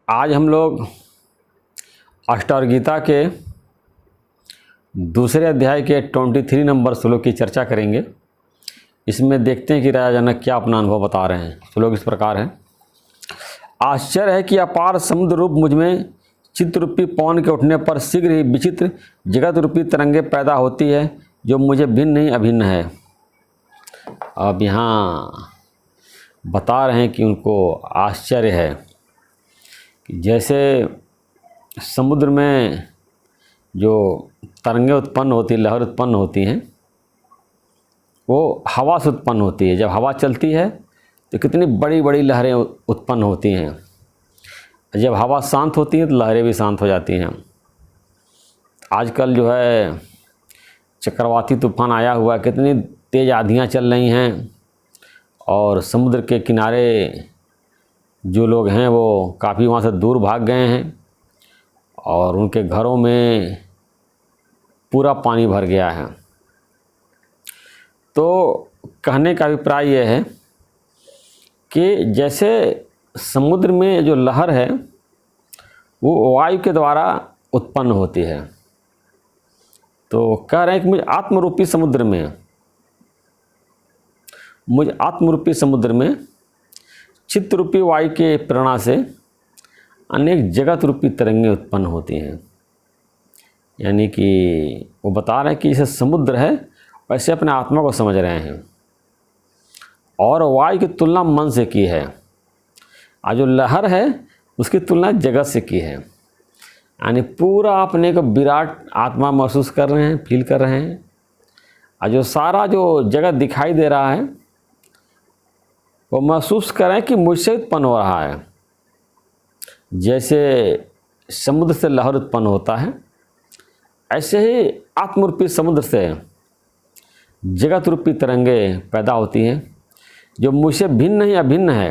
आज हम लोग अष्टावक्र गीता के दूसरे अध्याय के 23 नंबर श्लोक की चर्चा करेंगे। इसमें देखते हैं कि राजा जनक क्या अपना अनुभव बता रहे हैं। श्लोक इस प्रकार है। आश्चर्य है कि अपार समुद्र रूप मुझमें चित्त रूपी पवन के उठने पर शीघ्र ही विचित्र जगत रूपी तरंगे पैदा होती है, जो मुझे भिन्न नहीं अभिन्न है। अब यहाँ बता रहे हैं कि उनको आश्चर्य है कि जैसे समुद्र में जो तरंगे उत्पन्न होती, लहर उत्पन्न होती हैं, वो हवा से उत्पन्न होती है। जब हवा चलती है तो कितनी बड़ी बड़ी लहरें उत्पन्न होती हैं। जब हवा शांत होती है तो लहरें भी शांत हो जाती हैं। आजकल जो है चक्रवाती तूफान आया हुआ है, कितनी तेज़ आंधियाँ चल रही हैं और समुद्र के किनारे जो लोग हैं वो काफ़ी वहाँ से दूर भाग गए हैं और उनके घरों में पूरा पानी भर गया है। तो कहने का अभिप्राय यह है कि जैसे समुद्र में जो लहर है वो वायु के द्वारा उत्पन्न होती है। तो कह रहे हैं कि मुझ आत्मरूपी समुद्र में चित्त रूपी वायु के प्रेरणा से अनेक जगत रूपी तरंगें उत्पन्न होती हैं। यानी कि वो बता रहे हैं कि जैसे समुद्र है वैसे अपने आत्मा को समझ रहे हैं और वायु की तुलना मन से की है और जो लहर है उसकी तुलना जगत से की है। यानी पूरा अपने को विराट आत्मा महसूस कर रहे हैं, फील कर रहे हैं। और जो सारा जो जगत दिखाई दे रहा है वो महसूस कर रहे हैं कि मुझसे उत्पन्न हो रहा है। जैसे समुद्र से लहर उत्पन्न होता है, ऐसे ही आत्मरूपी समुद्र से जगत रूपी तरंगे पैदा होती हैं, जो मुझसे भिन्न नहीं अभिन्न है।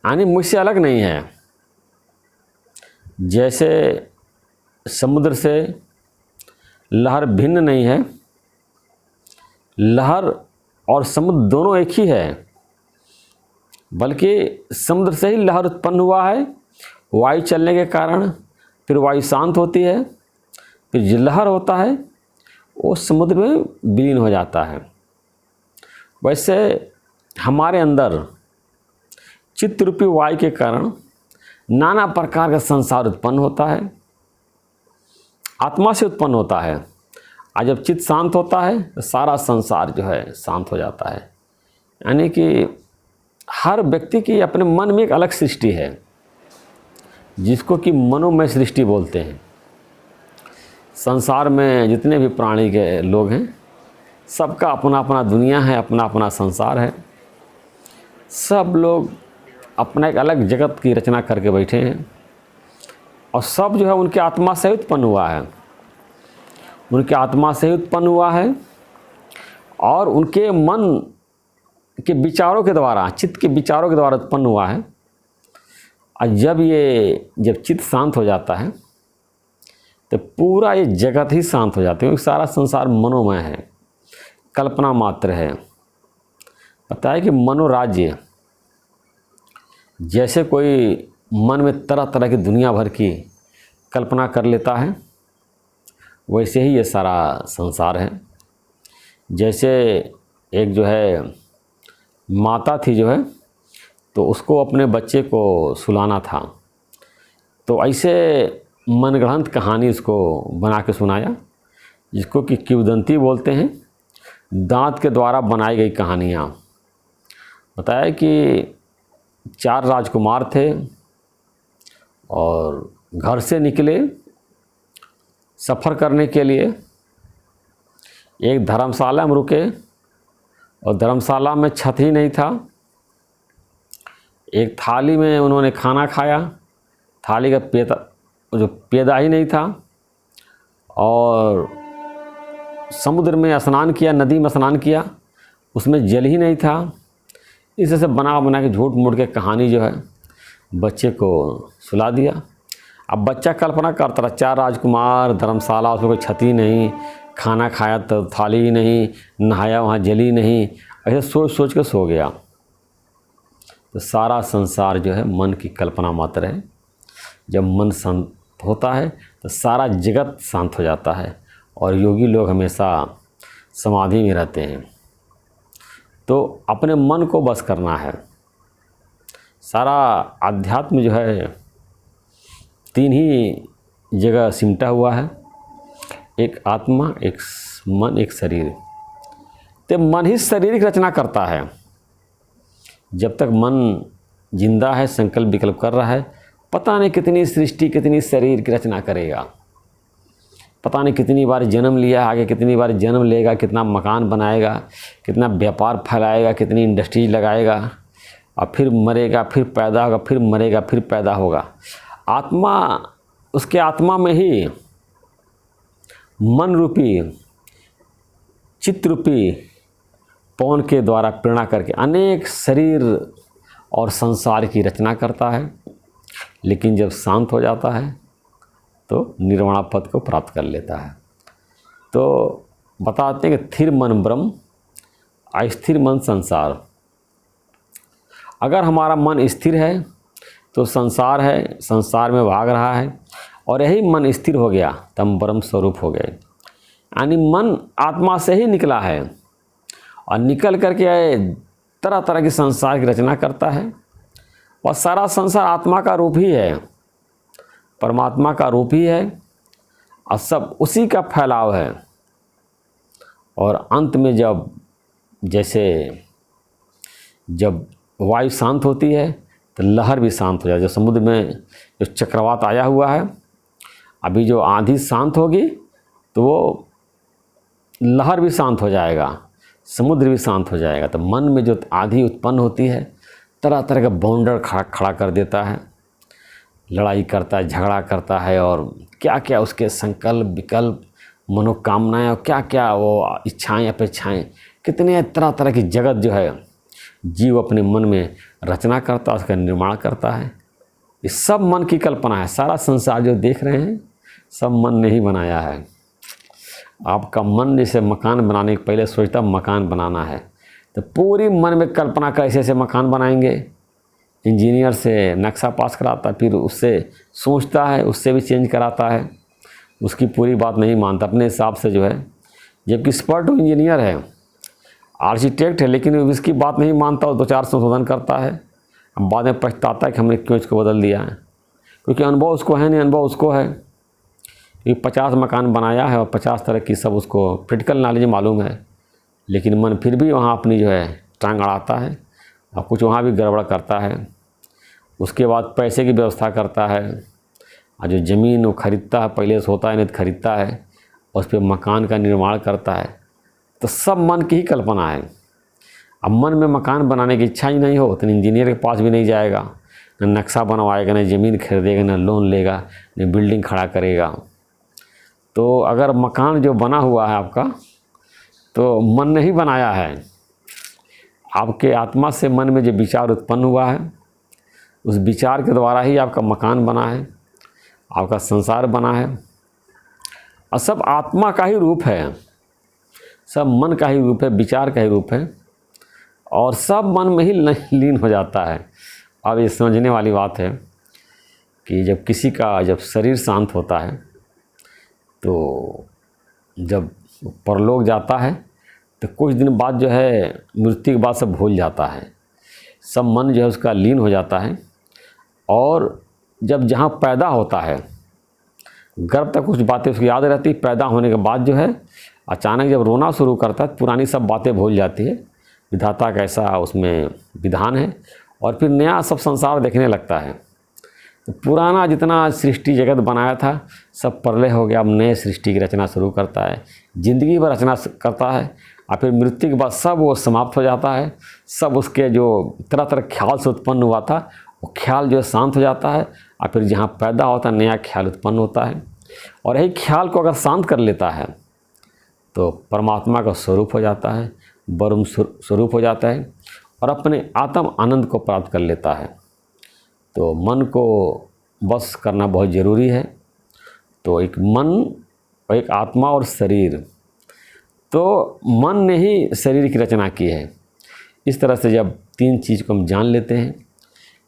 यानी मुझसे अलग नहीं है। जैसे समुद्र से लहर भिन्न नहीं है, लहर और समुद्र दोनों एक ही है, बल्कि समुद्र से ही लहर उत्पन्न हुआ है। वायु चलने के कारण फिर वायु शांत होती है, फिर जो लहर होता है वो समुद्र में विलीन हो जाता है। वैसे हमारे अंदर चित्त रूपी वायु के कारण नाना प्रकार का संसार उत्पन्न होता है, आत्मा से उत्पन्न होता है। और जब चित्त शांत होता है तो सारा संसार जो है शांत हो जाता है। यानी कि हर व्यक्ति की अपने मन में एक अलग सृष्टि है, जिसको कि मनोमय सृष्टि बोलते हैं। संसार में जितने भी प्राणी के लोग हैं, सबका अपना अपना दुनिया है, अपना अपना संसार है। सब लोग अपना एक अलग जगत की रचना करके बैठे हैं और सब जो है उनके आत्मा से उत्पन्न हुआ है। उनके आत्मा से उत्पन्न हुआ है और उनके मन के विचारों के द्वारा, चित्त के विचारों के द्वारा उत्पन्न हुआ है। और जब चित्त शांत हो जाता है तो पूरा ये जगत ही शांत हो जाती है, क्योंकि सारा संसार मनोमय है, कल्पना मात्र है। पता है कि मनोराज्य, जैसे कोई मन में तरह तरह की दुनिया भर की कल्पना कर लेता है, वैसे ही ये सारा संसार है। जैसे एक जो है माता थी जो है, तो उसको अपने बच्चे को सुलाना था, तो ऐसे मनगढ़ंत कहानी उसको बना के सुनाया, जिसको कि किंवदंती बोलते हैं। दांत के द्वारा बनाई गई कहानियाँ। बताया कि 4 राजकुमार थे और घर से निकले सफ़र करने के लिए। एक धर्मशाला में रुके और धर्मशाला में छत ही नहीं था। एक थाली में उन्होंने खाना खाया, थाली का पेदा ही नहीं था। और समुद्र में स्नान किया, नदी में स्नान किया, उसमें जल ही नहीं था। इस तरह से बना बना के झूठ मूठ के कहानी जो है बच्चे को सुला दिया। अब बच्चा कल्पना करता रहा, 4 राजकुमार, धर्मशाला, उसमें कोई छत ही नहीं, खाना खाया तो थाली ही नहीं, नहाया वहाँ जल ही नहीं, ऐसे सोच सोच के सो गया। तो सारा संसार जो है मन की कल्पना मात्र है। जब मन शांत होता है तो सारा जगत शांत हो जाता है और योगी लोग हमेशा समाधि में रहते हैं। तो अपने मन को बस करना है। सारा आध्यात्म जो है 3 ही जगह सिमटा हुआ है, एक आत्मा, एक मन, एक शरीर। तो मन ही शरीर की रचना करता है। जब तक मन जिंदा है, संकल्प विकल्प कर रहा है, पता नहीं कितनी सृष्टि, कितनी शरीर की रचना करेगा, पता नहीं कितनी बार जन्म लिया, आगे कितनी बार जन्म लेगा, कितना मकान बनाएगा, कितना व्यापार फैलाएगा, कितनी इंडस्ट्रीज लगाएगा, और फिर मरेगा, फिर पैदा होगा, फिर मरेगा, फिर पैदा होगा। आत्मा, उसके आत्मा में ही मन रूपी, चित्त रूपी पवन के द्वारा प्रेरणा करके अनेक शरीर और संसार की रचना करता है। लेकिन जब शांत हो जाता है तो निर्वाण पद को प्राप्त कर लेता है। तो बताते हैं कि स्थिर मन ब्रह्म, अस्थिर मन संसार। अगर हमारा मन स्थिर है तो संसार है, संसार में भाग रहा है, और यही मन स्थिर हो गया तो हम ब्रह्म स्वरूप हो गए। यानी मन आत्मा से ही निकला है और निकल करके तरह तरह की संसार की रचना करता है। और सारा संसार आत्मा का रूप ही है, परमात्मा का रूप ही है, और सब उसी का फैलाव है। और अंत में जब वायु शांत होती है तो लहर भी शांत हो जाए। जो समुद्र में जो चक्रवात आया हुआ है, अभी जो आंधी शांत होगी तो वो लहर भी शांत हो जाएगा, समुद्र भी शांत हो जाएगा। तो मन में जो आंधी उत्पन्न होती है, तरह तरह का बाउंडर खड़ा कर देता है, लड़ाई करता है, झगड़ा करता है, और क्या क्या उसके संकल्प विकल्प मनोकामनाएं और क्या क्या वो इच्छाएं अपेक्षाएं, कितने तरह तरह की जगत जो है जीव अपने मन में रचना करता है, उसका निर्माण करता है। ये सब मन की कल्पना है। सारा संसार जो देख रहे हैं सब मन ने ही बनाया है। आपका मन जैसे मकान बनाने के पहले सोचता मकान बनाना है, तो पूरी मन में कल्पना कैसे ऐसे मकान बनाएंगे। इंजीनियर से नक्शा पास कराता, फिर उससे सोचता है, उससे भी चेंज कराता है, उसकी पूरी बात नहीं मानता अपने हिसाब से जो है। जबकि एक्सपर्ट इंजीनियर है, आर्किटेक्ट है, लेकिन उसकी बात नहीं मानता और 2-4 संशोधन करता है। अब बाद में पछताता है कि हमने क्यों इसको बदल दिया है, क्योंकि अनुभव उसको है नहीं, अनुभव उसको है। क्योंकि 50 मकान बनाया है और 50 तरह की सब उसको प्रैक्टिकल नॉलेज मालूम है, लेकिन मन फिर भी वहाँ अपनी जो है टांग अड़ाता है और कुछ वहाँ भी गड़बड़ करता है। उसके बाद पैसे की व्यवस्था करता है, और जो ज़मीन वो खरीदता है, पहले से होता है नहीं तो खरीदता है, उस पर मकान का निर्माण करता है। तो सब मन की ही कल्पना है। अब मन में मकान बनाने की इच्छा ही नहीं हो तो इंजीनियर के पास भी नहीं जाएगा, न नक्शा बनवाएगा, न ज़मीन खरीदेगा, न लोन लेगा, न बिल्डिंग खड़ा करेगा। तो अगर मकान जो बना हुआ है आपका, तो मन ने ही बनाया है। आपके आत्मा से मन में जो विचार उत्पन्न हुआ है, उस विचार के द्वारा ही आपका मकान बना है, आपका संसार बना है। और सब आत्मा का ही रूप है, सब मन का ही रूप है, विचार का ही रूप है, और सब मन में ही लीन हो जाता है। अब ये समझने वाली बात है कि जब किसी का जब शरीर शांत होता है, तो जब परलोक जाता है तो कुछ दिन बाद जो है मृत्यु के बाद सब भूल जाता है, सब मन जो है उसका लीन हो जाता है। और जब जहाँ पैदा होता है, गर्भ तक कुछ बातें उसकी याद रहती, पैदा होने के बाद जो है अचानक जब रोना शुरू करता है, पुरानी सब बातें भूल जाती है। विधाता का ऐसा उसमें विधान है, और फिर नया सब संसार देखने लगता है। तो पुराना जितना सृष्टि जगत बनाया था सब प्रलय हो गया, अब नए सृष्टि की रचना शुरू करता है, ज़िंदगी भर रचना करता है, और फिर मृत्यु के बाद सब वो समाप्त हो जाता है। सब उसके जो तरह तरह ख्याल से उत्पन्न हुआ था वो ख्याल जो है शांत हो जाता है, और फिर जहाँ पैदा होता है नया ख्याल उत्पन्न होता है। और यही ख्याल को अगर शांत कर लेता है तो परमात्मा का स्वरूप हो जाता है, ब्रह्म स्वरूप हो जाता है, और अपने आत्म आनंद को प्राप्त कर लेता है। तो मन को बस करना बहुत ज़रूरी है। तो एक मन और एक आत्मा और शरीर, तो मन ने ही शरीर की रचना की है। इस तरह से जब 3 चीज़ को हम जान लेते हैं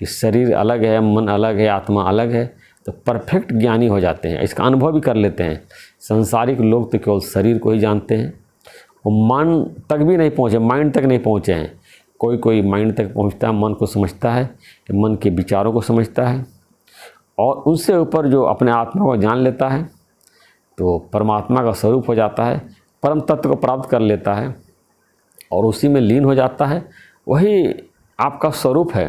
कि शरीर अलग है, मन अलग है, आत्मा अलग है, तो परफेक्ट ज्ञानी हो जाते हैं, इसका अनुभव भी कर लेते हैं। संसारिक लोग तो केवल शरीर को ही जानते हैं, वो मन तक भी नहीं पहुँचे, माइंड तक नहीं पहुँचे हैं। कोई कोई माइंड तक पहुँचता है, मन को समझता है, मन के विचारों को समझता है, और उससे ऊपर जो अपने आत्मा को जान लेता है तो परमात्मा का स्वरूप हो जाता है, परम तत्व को प्राप्त कर लेता है और उसी में लीन हो जाता है। वही आपका स्वरूप है।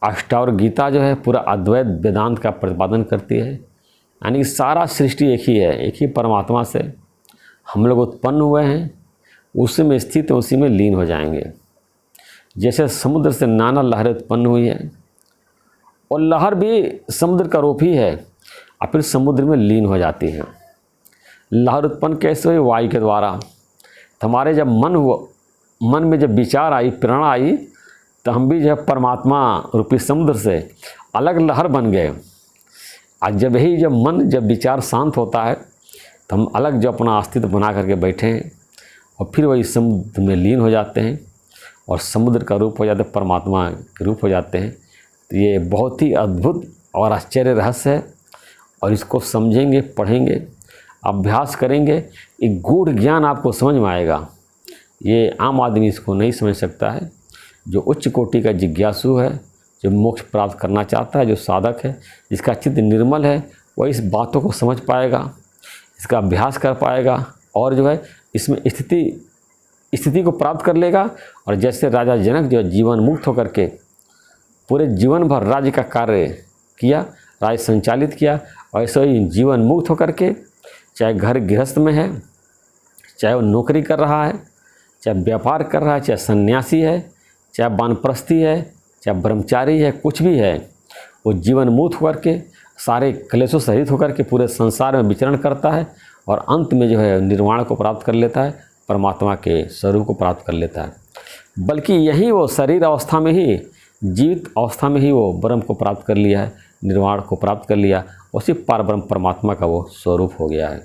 अष्टावक्र गीता जो है पूरा अद्वैत वेदांत का प्रतिपादन करती है, यानी कि सारा सृष्टि एक ही है, एक ही परमात्मा से हम लोग उत्पन्न हुए हैं, उसी में स्थित उसी में लीन हो जाएंगे। जैसे समुद्र से नाना लहरें उत्पन्न हुई है और लहर भी समुद्र का रूप ही है और फिर समुद्र में लीन हो जाती है। लहर उत्पन्न कैसे हुई? वायु के द्वारा। तो हमारे जब मन में जब विचार आई, प्रेरणा आई, तो हम भी जब परमात्मा रूपी समुद्र से अलग लहर बन गए। आज जब मन जब विचार शांत होता है तो हम अलग जो अपना अस्तित्व बना करके बैठे हैं और फिर वही समुद्र में लीन हो जाते हैं और समुद्र का रूप हो जाते हैं, परमात्मा के रूप हो जाते हैं। तो ये बहुत ही अद्भुत और आश्चर्य रहस्य है और इसको समझेंगे, पढ़ेंगे, अभ्यास करेंगे, एक गूढ़ ज्ञान आपको समझ में आएगा। ये आम आदमी इसको नहीं समझ सकता है। जो उच्च कोटि का जिज्ञासु है, जो मोक्ष प्राप्त करना चाहता है, जो साधक है, जिसका चित्त निर्मल है, वह इस बातों को समझ पाएगा, इसका अभ्यास कर पाएगा और जो है इसमें स्थिति को प्राप्त कर लेगा। और जैसे राजा जनक जो जीवन मुक्त होकर के पूरे जीवन भर राज्य का कार्य किया, राज्य संचालित किया, ऐसे ही जीवन मुक्त होकर के चाहे घर गृहस्थ में है, चाहे वो नौकरी कर रहा है, चाहे व्यापार कर रहा है, चाहे सन्यासी है, चाहे वानप्रस्थी है, चाहे ब्रह्मचारी है, कुछ भी है, वो जीवन मुक्त होकर के सारे क्लेशों से रहित होकर के पूरे संसार में विचरण करता है और अंत में जो है निर्वाण को प्राप्त कर लेता है, परमात्मा के स्वरूप को प्राप्त कर लेता है। बल्कि यही वो शरीर अवस्था में ही, जीवित अवस्था में ही वो ब्रह्म को प्राप्त कर लिया है, निर्वाण को प्राप्त कर लिया, उसी पार ब्रह्म परमात्मा का वो स्वरूप हो गया है।